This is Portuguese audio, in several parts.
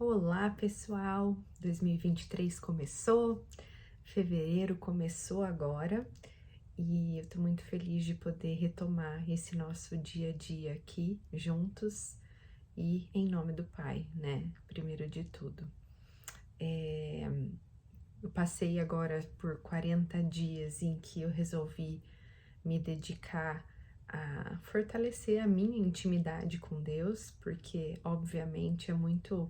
Olá, pessoal! 2023 começou, fevereiro começou agora e eu tô muito feliz de poder retomar esse nosso dia a dia aqui juntos e em nome do Pai, né? Primeiro de tudo. Eu passei agora por 40 dias em que eu resolvi me dedicar a fortalecer a minha intimidade com Deus, porque obviamente é muito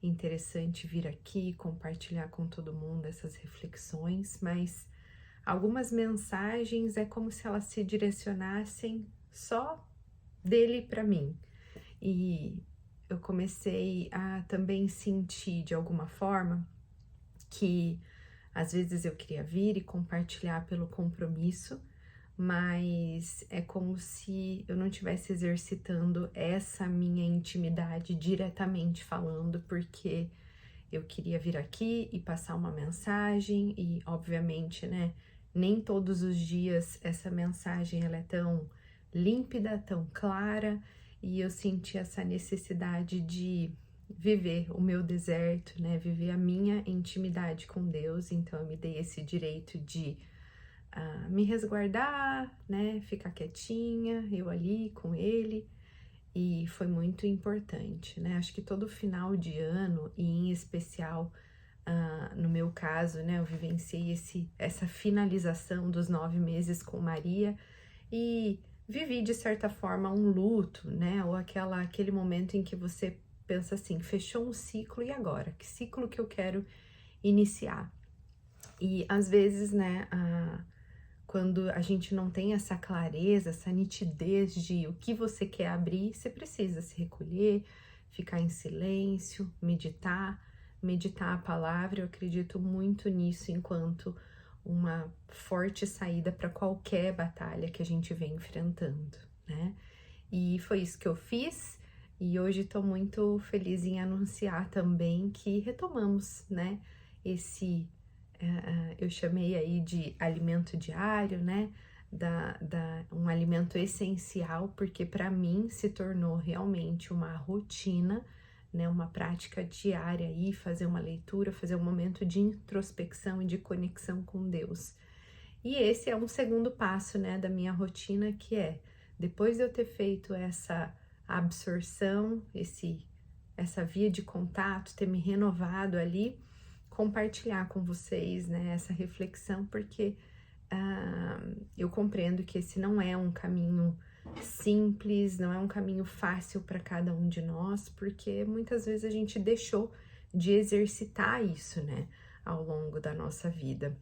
interessante vir aqui e compartilhar com todo mundo essas reflexões, mas algumas mensagens é como se elas se direcionassem só dele para mim. E eu comecei a também sentir de alguma forma que às vezes eu queria vir e compartilhar pelo compromisso, mas é como se eu não estivesse exercitando essa minha intimidade diretamente falando, porque eu queria vir aqui e passar uma mensagem e, obviamente, né, nem todos os dias essa mensagem ela é tão límpida, tão clara, e eu senti essa necessidade de viver o meu deserto, né, viver a minha intimidade com Deus. Então eu me dei esse direito de me resguardar, né, ficar quietinha, eu ali com ele, e foi muito importante, né? Acho que todo final de ano, e em especial no meu caso, né, eu vivenciei essa finalização dos 9 meses com Maria e vivi de certa forma um luto, né? Ou aquele momento em que você pensa assim, fechou um ciclo e agora? Que ciclo que eu quero iniciar? E às vezes, né, quando a gente não tem essa clareza, essa nitidez de o que você quer abrir, você precisa se recolher, ficar em silêncio, meditar a palavra. Eu acredito muito nisso enquanto uma forte saída para qualquer batalha que a gente vem enfrentando, né? E foi isso que eu fiz, e hoje estou muito feliz em anunciar também que retomamos, né, eu chamei aí de alimento diário, né, um alimento essencial, porque para mim se tornou realmente uma rotina, né, uma prática diária aí, fazer uma leitura, fazer um momento de introspecção e de conexão com Deus. E esse é um segundo passo, né, da minha rotina, que é, depois de eu ter feito essa absorção, essa via de contato, ter me renovado ali, compartilhar com vocês, né, essa reflexão, porque eu compreendo que esse não é um caminho simples, não é um caminho fácil para cada um de nós, porque muitas vezes a gente deixou de exercitar isso, né, ao longo da nossa vida.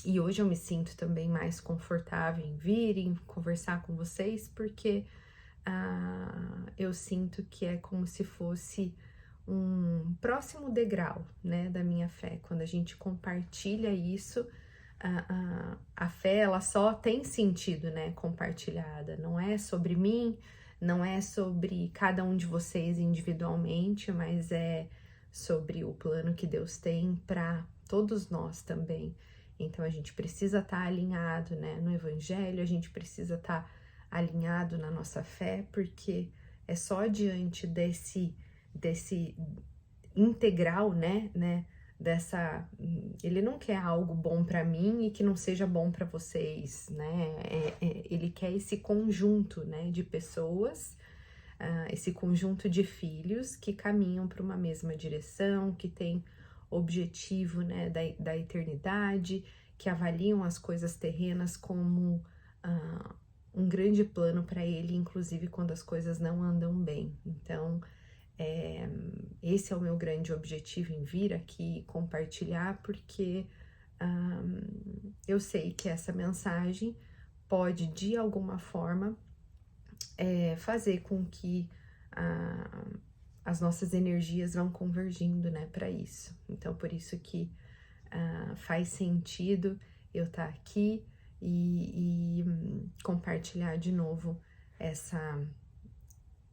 E hoje eu me sinto também mais confortável em vir, em conversar com vocês, porque eu sinto que é como se fosse um próximo degrau, né, da minha fé. Quando a gente compartilha isso, a fé, ela só tem sentido, né, compartilhada. Não é sobre mim, não é sobre cada um de vocês individualmente, mas é sobre o plano que Deus tem para todos nós também. Então a gente precisa estar alinhado, né, no Evangelho, a gente precisa estar alinhado na nossa fé, porque é só diante desse integral, né, ele não quer algo bom para mim e que não seja bom para vocês, né, ele quer esse conjunto, né, de pessoas, esse conjunto de filhos que caminham para uma mesma direção, que tem objetivo, né, da eternidade, que avaliam as coisas terrenas como um grande plano para ele, inclusive quando as coisas não andam bem. Então, esse é o meu grande objetivo em vir aqui compartilhar, porque eu sei que essa mensagem pode, de alguma forma, fazer com que as nossas energias vão convergindo, né, para isso. Então, por isso que faz sentido eu estar aqui e compartilhar de novo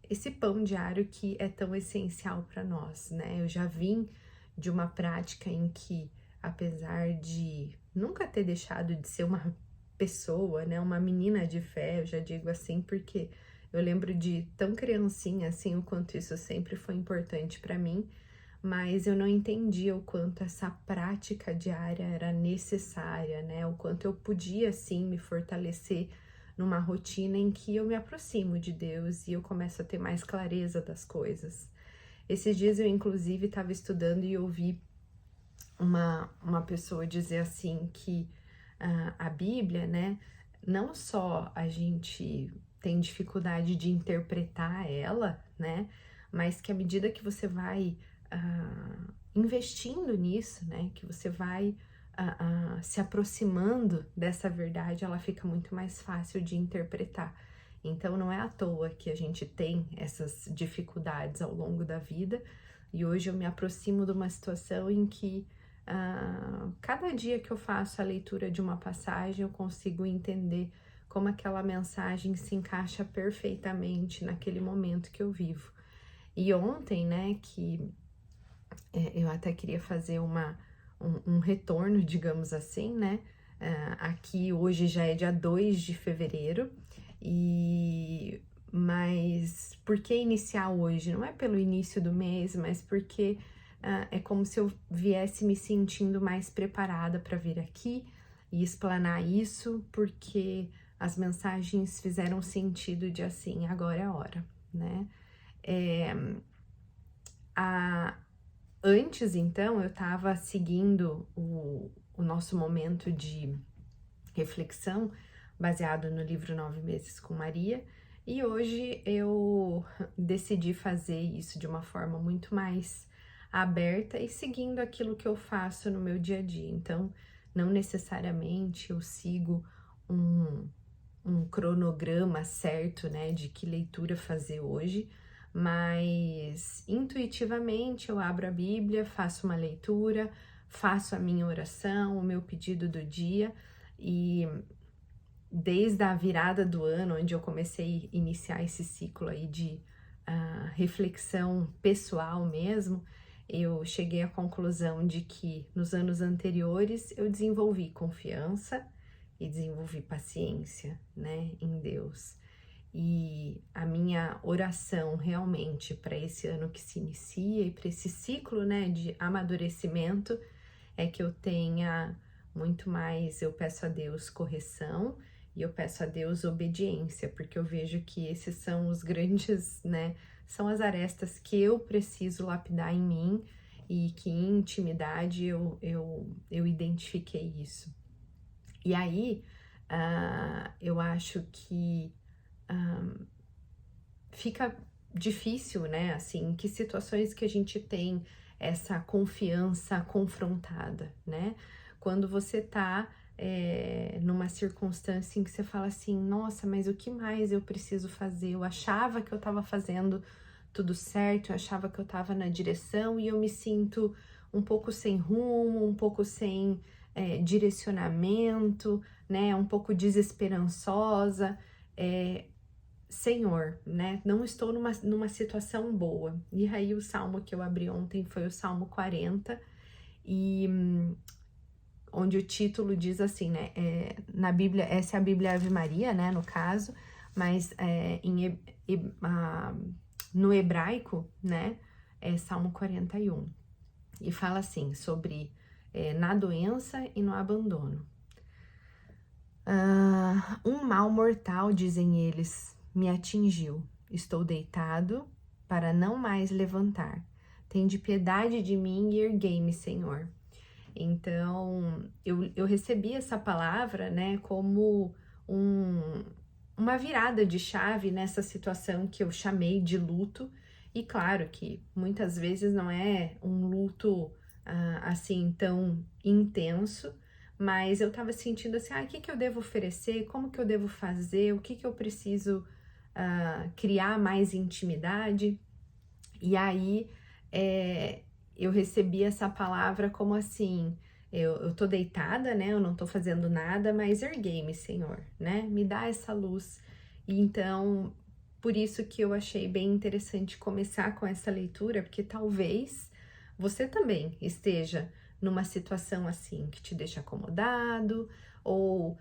esse pão diário que é tão essencial para nós, né? Eu já vim de uma prática em que, apesar de nunca ter deixado de ser uma pessoa, né, uma menina de fé, eu já digo assim, porque eu lembro de tão criancinha assim, o quanto isso sempre foi importante para mim, mas eu não entendia o quanto essa prática diária era necessária, né? O quanto eu podia, sim, me fortalecer numa rotina em que eu me aproximo de Deus e eu começo a ter mais clareza das coisas. Esses dias eu, inclusive, estava estudando e ouvi uma pessoa dizer assim que a Bíblia, né, não só a gente tem dificuldade de interpretar ela, né, mas que à medida que você vai investindo nisso, né, que você vai se aproximando dessa verdade, ela fica muito mais fácil de interpretar. Então não é à toa que a gente tem essas dificuldades ao longo da vida, e hoje eu me aproximo de uma situação em que cada dia que eu faço a leitura de uma passagem, eu consigo entender como aquela mensagem se encaixa perfeitamente naquele momento que eu vivo. E ontem, né, que eu até queria fazer um retorno, digamos assim, né? Aqui hoje já é dia 2 de fevereiro, mas por que iniciar hoje? Não é pelo início do mês, mas porque é como se eu viesse me sentindo mais preparada para vir aqui e explanar isso, porque as mensagens fizeram sentido de assim, agora é a hora, né? Antes, então, eu estava seguindo o nosso momento de reflexão baseado no livro 9 Meses com Maria, e hoje eu decidi fazer isso de uma forma muito mais aberta e seguindo aquilo que eu faço no meu dia a dia. Então, não necessariamente eu sigo um cronograma certo, né, de que leitura fazer hoje, mas intuitivamente eu abro a Bíblia, faço uma leitura, faço a minha oração, o meu pedido do dia, e desde a virada do ano, onde eu comecei a iniciar esse ciclo aí de reflexão pessoal mesmo, eu cheguei à conclusão de que nos anos anteriores eu desenvolvi confiança e desenvolvi paciência, né, em Deus. E a minha oração realmente para esse ano que se inicia e para esse ciclo, né, de amadurecimento é que eu tenha muito mais, eu peço a Deus correção e eu peço a Deus obediência, porque eu vejo que esses são os grandes, né, são as arestas que eu preciso lapidar em mim e que em intimidade eu identifiquei isso. E aí, eu acho que fica difícil, né? Assim, em que situações que a gente tem essa confiança confrontada, né? Quando você tá numa circunstância em que você fala assim, nossa, mas o que mais eu preciso fazer? Eu achava que eu tava fazendo tudo certo, eu achava que eu tava na direção e eu me sinto um pouco sem rumo, um pouco sem direcionamento, né? Um pouco desesperançosa. Senhor, né? Não estou numa situação boa. E aí o salmo que eu abri ontem foi o Salmo 40, e onde o título diz assim, né? Na Bíblia, essa é a Bíblia Ave Maria, né? No caso, mas no hebraico, né? É Salmo 41. E fala assim, sobre na doença e no abandono. Um mal mortal, dizem eles, me atingiu. Estou deitado para não mais levantar. Tende piedade de mim e erguei-me, Senhor. Então, eu recebi essa palavra, né, como uma virada de chave nessa situação que eu chamei de luto. E claro que muitas vezes não é um luto assim tão intenso, mas eu tava sentindo assim, o que que eu devo oferecer, como que eu devo fazer, o que que eu preciso criar mais intimidade. E aí eu recebi essa palavra como assim, eu tô deitada, né, eu não tô fazendo nada, mas erguei-me, Senhor, né, me dá essa luz. E então, por isso que eu achei bem interessante começar com essa leitura, porque talvez você também esteja numa situação assim, que te deixa acomodado, ou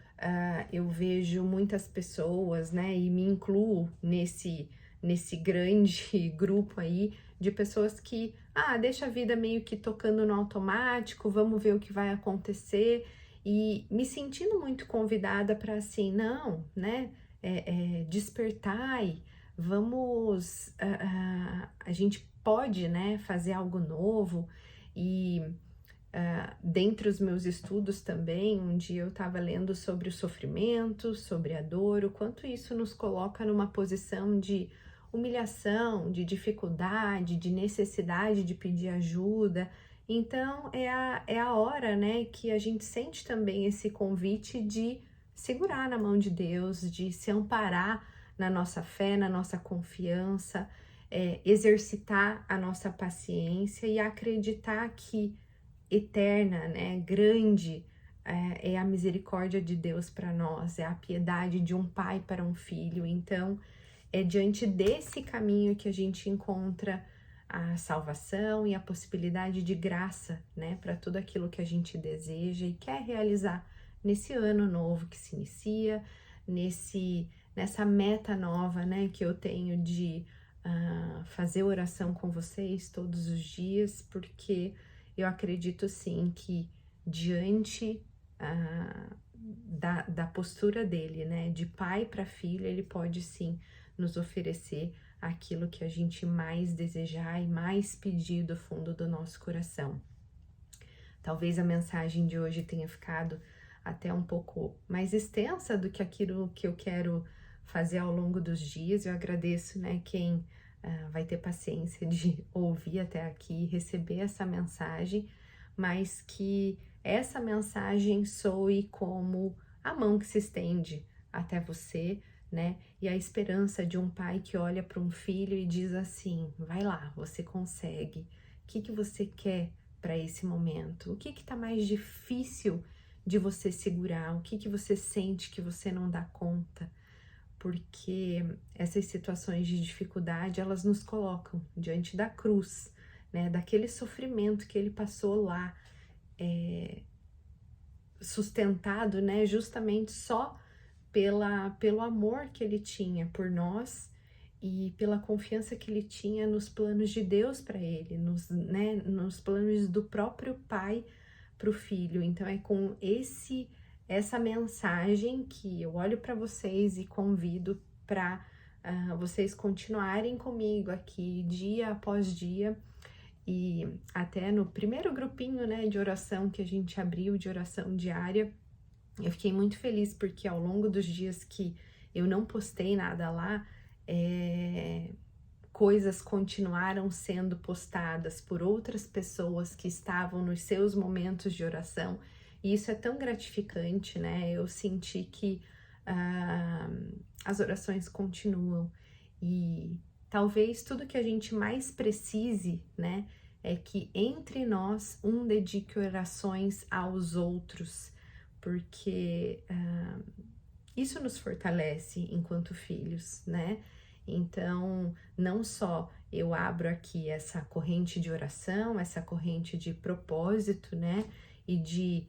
eu vejo muitas pessoas, né, e me incluo nesse grande grupo aí de pessoas que, deixa a vida meio que tocando no automático, vamos ver o que vai acontecer, e me sentindo muito convidada para assim, não, né, despertai, vamos, a gente pode, né, fazer algo novo. E dentre os meus estudos também, um dia eu estava lendo sobre o sofrimento, sobre a dor, o quanto isso nos coloca numa posição de humilhação, de dificuldade, de necessidade de pedir ajuda. Então é a hora, né, que a gente sente também esse convite de segurar na mão de Deus, de se amparar na nossa fé, na nossa confiança, exercitar a nossa paciência e acreditar que eterna, né, grande, é a misericórdia de Deus para nós, é a piedade de um pai para um filho. Então, é diante desse caminho que a gente encontra a salvação e a possibilidade de graça, né, para tudo aquilo que a gente deseja e quer realizar nesse ano novo que se inicia, nessa meta nova, né, que eu tenho de fazer oração com vocês todos os dias, porque eu acredito sim que diante da postura dele, né, de pai para filho, ele pode sim nos oferecer aquilo que a gente mais desejar e mais pedir do fundo do nosso coração. Talvez a mensagem de hoje tenha ficado até um pouco mais extensa do que aquilo que eu quero fazer ao longo dos dias. Eu agradeço, né, quem vai ter paciência de ouvir até aqui e receber essa mensagem, mas que essa mensagem soe como a mão que se estende até você, né? E a esperança de um pai que olha para um filho e diz assim: vai lá, você consegue. O que você quer para esse momento? O que está mais difícil de você segurar? O que você sente que você não dá conta? Porque essas situações de dificuldade, elas nos colocam diante da cruz, né? Daquele sofrimento que ele passou lá, sustentado, né? Justamente só pelo amor que ele tinha por nós e pela confiança que ele tinha nos planos de Deus para ele, nos planos do próprio pai para o filho. Então é com essa mensagem que eu olho para vocês e convido para vocês continuarem comigo aqui dia após dia. E até no primeiro grupinho, né, de oração que a gente abriu, de oração diária, eu fiquei muito feliz porque ao longo dos dias que eu não postei nada lá, coisas continuaram sendo postadas por outras pessoas que estavam nos seus momentos de oração, e isso é tão gratificante, né? Eu senti que as orações continuam, e talvez tudo que a gente mais precise, né, é que entre nós um dedique orações aos outros, porque isso nos fortalece enquanto filhos, né? Então, não só eu abro aqui essa corrente de oração, essa corrente de propósito, né? E de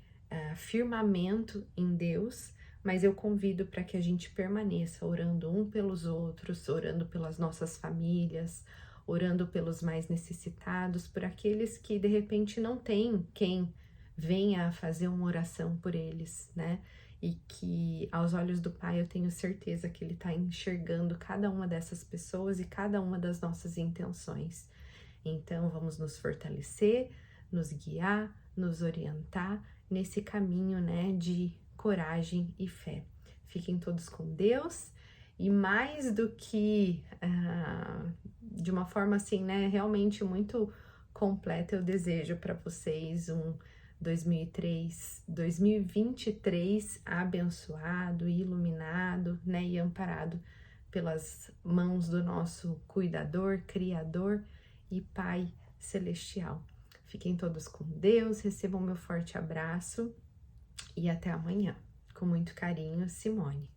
firmamento em Deus, mas eu convido para que a gente permaneça orando um pelos outros, orando pelas nossas famílias, orando pelos mais necessitados, por aqueles que de repente não têm quem venha a fazer uma oração por eles, né? E que aos olhos do Pai eu tenho certeza que Ele está enxergando cada uma dessas pessoas e cada uma das nossas intenções. Então vamos nos fortalecer, nos guiar, nos orientar nesse caminho, né, de coragem e fé. Fiquem todos com Deus, e mais do que de uma forma assim, né, realmente muito completa, eu desejo para vocês um 2023 abençoado, iluminado, né, e amparado pelas mãos do nosso cuidador, criador e Pai celestial. Fiquem todos com Deus, recebam meu forte abraço e até amanhã. Com muito carinho, Simone.